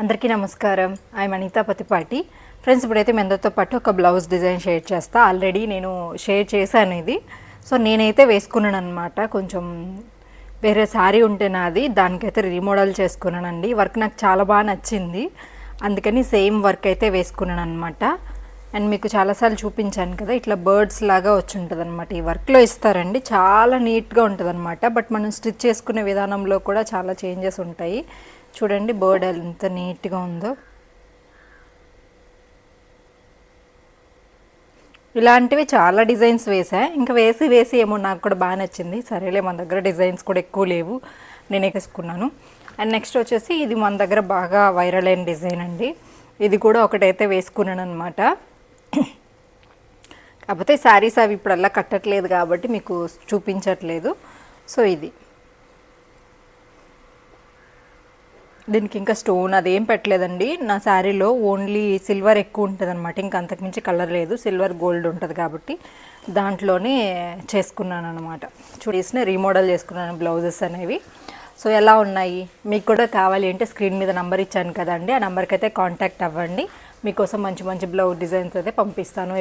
అందరికీ నమస్కారం. I'm Anita Pathipati. Friends, ఇప్పుడైతే మీ అందరితో పాటు ఒక బ్లౌజ్ డిజైన్ షేర్ చేస్తా. ఆల్రెడీ నేను షేర్ చేశాను ఇది. సో నేనైతే వేసుకున్నాను అనమాట. కొంచెం వేరే శారీ ఉంటే నాది, దానికైతే రీమోడల్ చేసుకున్నానండి. వర్క్ నాకు చాలా బాగా నచ్చింది, అందుకని సేమ్ వర్క్ అయితే వేసుకున్నాను అనమాట. అండ్ మీకు చాలాసార్లు చూపించాను కదా, ఇట్లా బర్డ్స్ లాగా వచ్చి ఉంటుంది అనమాట. ఈ వర్క్లో ఇస్తారండి, చాలా నీట్గా ఉంటుంది అనమాట. బట్ మనం స్టిచ్ చేసుకునే విధానంలో కూడా చాలా చేంజెస్ ఉంటాయి. చూడండి బర్డ్ ఎంత నీట్గా ఉందో. ఇలాంటివి చాలా డిజైన్స్ వేసా. ఇంకా వేసి ఏమో నాకు కూడా బాగా నచ్చింది. సరేలే, మన దగ్గర డిజైన్స్ కూడా ఎక్కువ లేవు, నేనే వేసుకున్నాను. అండ్ నెక్స్ట్ వచ్చేసి ఇది మన దగ్గర బాగా వైరల్ అయిన డిజైన్ అండి. ఇది కూడా ఒకటైతే వేసుకున్నాను అనమాట. కాకపోతే శారీస్ అవి ఇప్పుడల్లా కట్టట్లేదు కాబట్టి మీకు చూపించట్లేదు. సో దీనికి ఇంకా స్టోన్ అదేం పెట్టలేదండి. నా శారీలో ఓన్లీ సిల్వర్ ఎక్కువ ఉంటుంది అనమాట, ఇంకా అంతకుమించి కలర్ లేదు. సిల్వర్ గోల్డ్ ఉంటుంది కాబట్టి దాంట్లోనే చేసుకున్నాను అనమాట. చూడేసిన రీమోడల్ చేసుకున్నాను బ్లౌజెస్ అనేవి. సో ఎలా ఉన్నాయి, మీకు కూడా కావాలి అంటే స్క్రీన్ మీద నంబర్ ఇచ్చాను కదండి, ఆ నెంబర్కి అయితే కాంటాక్ట్ అవ్వండి. మీకోసం మంచి మంచి బ్లౌజ్ డిజైన్స్ అయితే పంపిస్తాను.